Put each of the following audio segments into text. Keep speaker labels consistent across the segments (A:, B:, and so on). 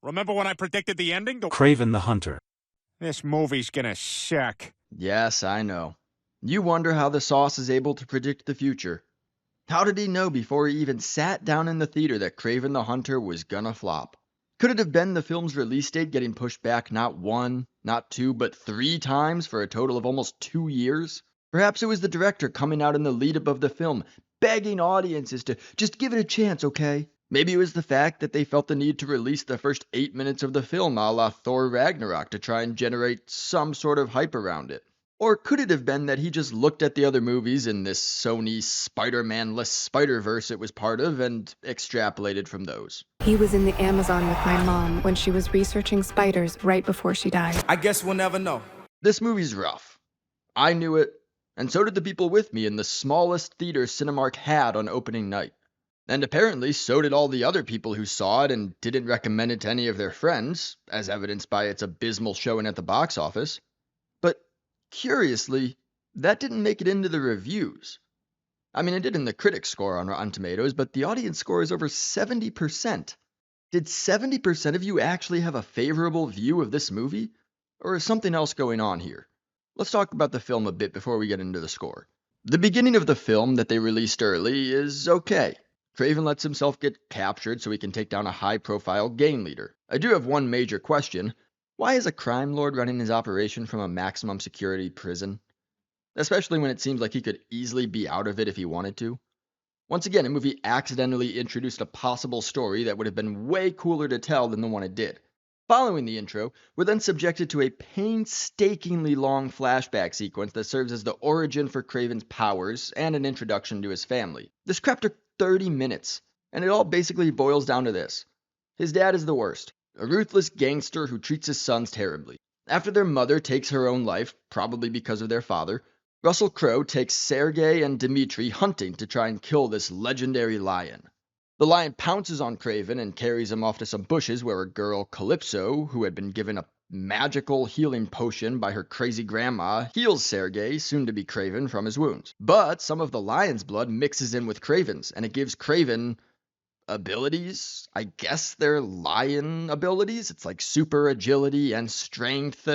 A: Remember when I predicted the ending?
B: Kraven the Hunter.
A: This movie's gonna suck.
C: Yes, I know. You wonder how the sauce is able to predict the future. How did he know before he even sat down in the theater that Kraven the Hunter was gonna flop? Could it have been the film's release date getting pushed back not one, not two, but 3 times for a total of almost 2 years? Perhaps it was the director coming out in the lead-up of the film, begging audiences to just give it a chance, okay? Maybe it was the fact that they felt the need to release the first 8 minutes of the film a la Thor Ragnarok to try and generate some sort of hype around it. Or could it have been that he just looked at the other movies in this Sony Spider-Man-less Spider-Verse it was part of and extrapolated from those?
D: He was in the Amazon with my mom when she was researching spiders right before she died.
E: I guess we'll never know.
C: This movie's rough. I knew it, and so did the people with me in the smallest theater Cinemark had on opening night. And apparently so did all the other people who saw it and didn't recommend it to any of their friends, as evidenced by its abysmal showing at the box office. But curiously, that didn't make it into the reviews. I mean, it did in the critic score on Rotten Tomatoes, but the audience score is over 70%. Did 70% of you actually have a favorable view of this movie? Or is something else going on here? Let's talk about the film a bit before we get into the score. The beginning of the film that they released early is okay. Kraven lets himself get captured so he can take down a high-profile gang leader. I do have one major question. Why is a crime lord running his operation from a maximum security prison? Especially when it seems like he could easily be out of it if he wanted to. Once again, a movie accidentally introduced a possible story that would have been way cooler to tell than the one it did. Following the intro, we're then subjected to a painstakingly long flashback sequence that serves as the origin for Kraven's powers and an introduction to his family. This crap took 30 minutes, and it all basically boils down to this. His dad is the worst, a ruthless gangster who treats his sons terribly. After their mother takes her own life, probably because of their father, Russell Crowe takes Sergei and Dmitri hunting to try and kill this legendary lion. The lion pounces on Kraven and carries him off to some bushes where a girl, Calypso, who had been given a magical healing potion by her crazy grandma, heals Sergei, soon to be Kraven, from his wounds. But some of the lion's blood mixes in with Kraven's, and it gives Kraven abilities. I guess they're lion abilities. It's like super agility and strength,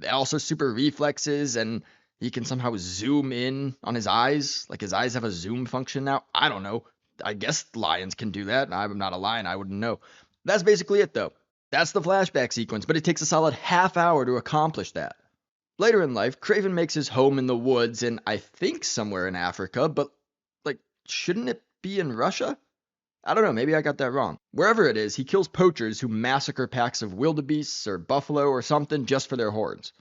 C: also super reflexes, and he can somehow zoom in on his eyes. Like his eyes have a zoom function now. I don't know. I guess lions can do that. I'm not a lion. I wouldn't know. That's basically it, though. That's the flashback sequence, but it takes a solid half hour to accomplish that. Later in life, Kraven makes his home in the woods in, I think, somewhere in Africa, but, shouldn't it be in Russia? I don't know, maybe I got that wrong. Wherever it is, he kills poachers who massacre packs of wildebeests or buffalo or something just for their horns.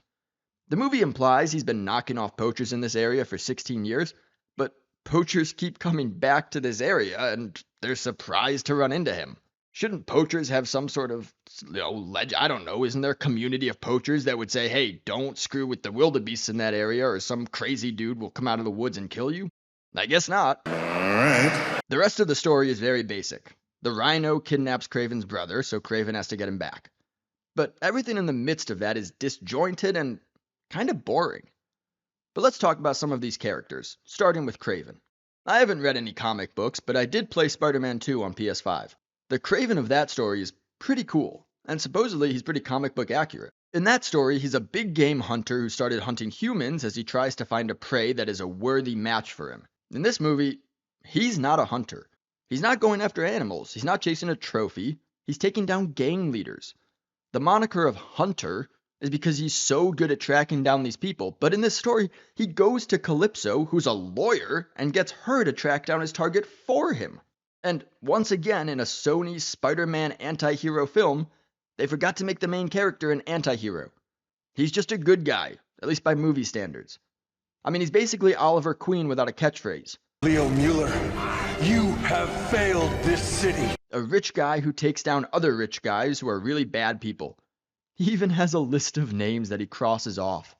C: The movie implies he's been knocking off poachers in this area for 16 years, but poachers keep coming back to this area and they're surprised to run into him. Shouldn't poachers have some sort of, I don't know, isn't there a community of poachers that would say, hey, don't screw with the wildebeests in that area or some crazy dude will come out of the woods and kill you? I guess not.
E: Alright.
C: The rest of the story is very basic. The rhino kidnaps Kraven's brother, so Kraven has to get him back. But everything in the midst of that is disjointed and kind of boring. But let's talk about some of these characters, starting with Kraven. I haven't read any comic books, but I did play Spider-Man 2 on PS5. The Kraven of that story is pretty cool, and supposedly he's pretty comic book accurate. In that story, he's a big game hunter who started hunting humans as he tries to find a prey that is a worthy match for him. In this movie, he's not a hunter. He's not going after animals. He's not chasing a trophy. He's taking down gang leaders. The moniker of Hunter is because he's so good at tracking down these people, but in this story, he goes to Calypso, who's a lawyer, and gets her to track down his target for him. And once again, in a Sony Spider-Man anti-hero film, they forgot to make the main character an anti-hero. He's just a good guy, at least by movie standards. I mean, he's basically Oliver Queen without a catchphrase.
F: Leo Mueller, you have failed this city.
C: A rich guy who takes down other rich guys who are really bad people. He even has a list of names that he crosses off.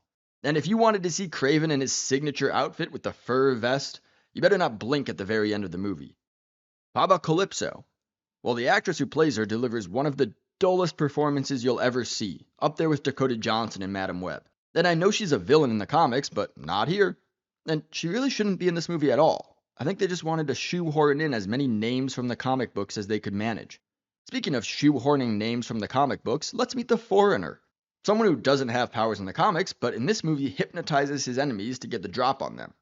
C: And if you wanted to see Kraven in his signature outfit with the fur vest, you better not blink at the very end of the movie. How about Calypso? Well, the actress who plays her delivers one of the dullest performances you'll ever see, up there with Dakota Johnson in Madam Web. And I know she's a villain in the comics, but not here. And she really shouldn't be in this movie at all. I think they just wanted to shoehorn in as many names from the comic books as they could manage. Speaking of shoehorning names from the comic books, let's meet the Foreigner. Someone who doesn't have powers in the comics, but in this movie hypnotizes his enemies to get the drop on them.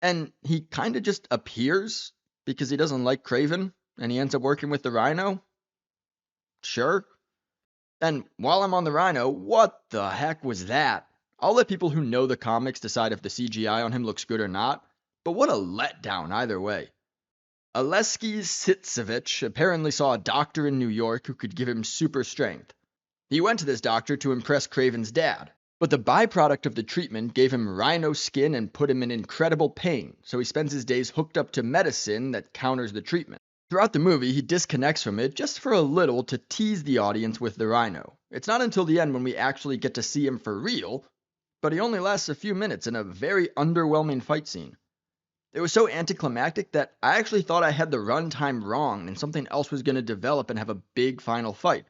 C: And he kinda just appears because he doesn't like Kraven, and he ends up working with the Rhino? Sure. And while I'm on the Rhino, what the heck was that? I'll let people who know the comics decide if the CGI on him looks good or not, but what a letdown either way. Oleski Sitsevich apparently saw a doctor in New York who could give him super strength. He went to this doctor to impress Kraven's dad, but the byproduct of the treatment gave him rhino skin and put him in incredible pain, so he spends his days hooked up to medicine that counters the treatment. Throughout the movie, he disconnects from it just for a little to tease the audience with the rhino. It's not until the end when we actually get to see him for real, but he only lasts a few minutes in a very underwhelming fight scene. It was so anticlimactic that I actually thought I had the runtime wrong and something else was going to develop and have a big final fight,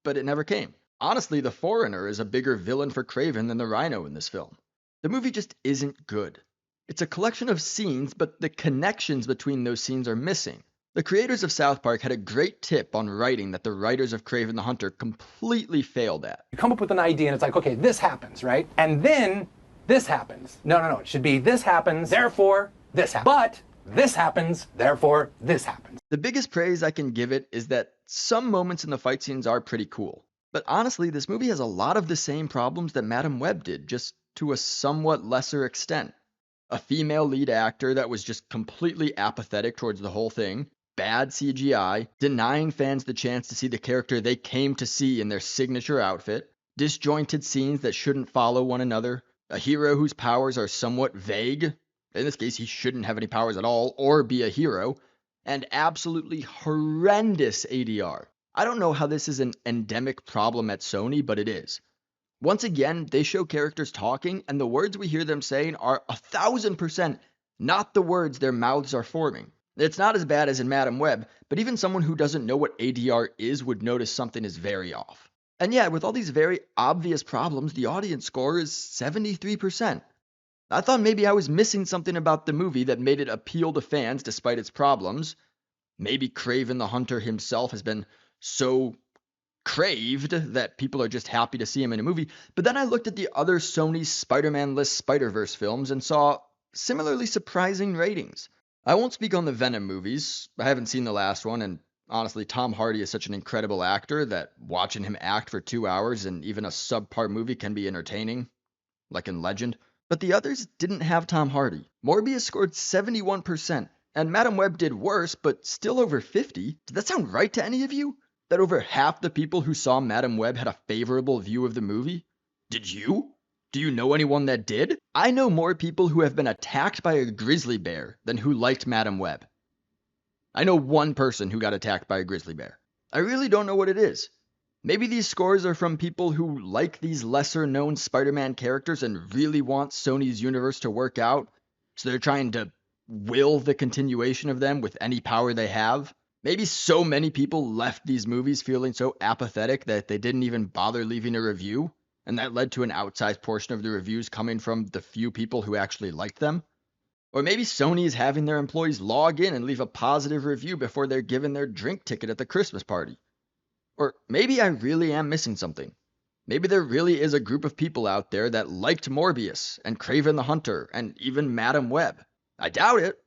C: but it never came. Honestly, the Foreigner is a bigger villain for Kraven than the Rhino in this film. The movie just isn't good. It's a collection of scenes, but the connections between those scenes are missing. The creators of South Park had a great tip on writing that the writers of Kraven the Hunter completely failed at.
B: You come up with an idea and it's like, okay, this happens, right? And then this happens. No, it should be this happens, therefore this happens. But this happens, therefore this happens.
C: The biggest praise I can give it is that some moments in the fight scenes are pretty cool. But honestly, this movie has a lot of the same problems that Madame Web did, just to a somewhat lesser extent. A female lead actor that was just completely apathetic towards the whole thing, bad CGI, denying fans the chance to see the character they came to see in their signature outfit, disjointed scenes that shouldn't follow one another, a hero whose powers are somewhat vague, in this case he shouldn't have any powers at all or be a hero, and absolutely horrendous ADR. I don't know how this is an endemic problem at Sony, but it is. Once again, they show characters talking, and the words we hear them saying are 1,000% not the words their mouths are forming. It's not as bad as in Madame Web, but even someone who doesn't know what ADR is would notice something is very off. And yeah, with all these very obvious problems, the audience score is 73%. I thought maybe I was missing something about the movie that made it appeal to fans despite its problems. Maybe Kraven the Hunter himself has been so craved that people are just happy to see him in a movie, but then I looked at the other Sony Spider-Man-less Spider-Verse films and saw similarly surprising ratings. I won't speak on the Venom movies. I haven't seen the last one, and honestly, Tom Hardy is such an incredible actor that watching him act for 2 hours in even a subpar movie can be entertaining, like in Legend. But the others didn't have Tom Hardy. Morbius scored 71%, and Madame Web did worse, but still over 50. Did that sound right to any of you? That over half the people who saw Madame Web had a favorable view of the movie? Did you? Do you know anyone that did? I know more people who have been attacked by a grizzly bear than who liked Madame Web. I know one person who got attacked by a grizzly bear. I really don't know what it is. Maybe these scores are from people who like these lesser-known Spider-Man characters and really want Sony's universe to work out, so they're trying to will the continuation of them with any power they have. Maybe so many people left these movies feeling so apathetic that they didn't even bother leaving a review, and that led to an outsized portion of the reviews coming from the few people who actually liked them. Or maybe Sony is having their employees log in and leave a positive review before they're given their drink ticket at the Christmas party. Or maybe I really am missing something. Maybe there really is a group of people out there that liked Morbius and Kraven the Hunter and even Madame Web. I doubt it.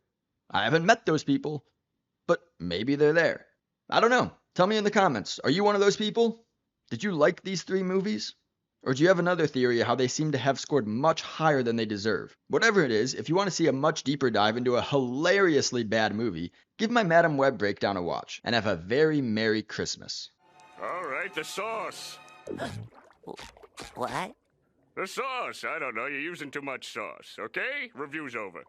C: I haven't met those people. But maybe they're there. I don't know. Tell me in the comments. Are you one of those people? Did you like these 3 movies? Or do you have another theory of how they seem to have scored much higher than they deserve? Whatever it is, if you want to see a much deeper dive into a hilariously bad movie, give my Madame Web breakdown a watch, and have a very Merry Christmas.
G: All right, the sauce.
H: What?
G: The sauce. I don't know. You're using too much sauce, okay? Review's over.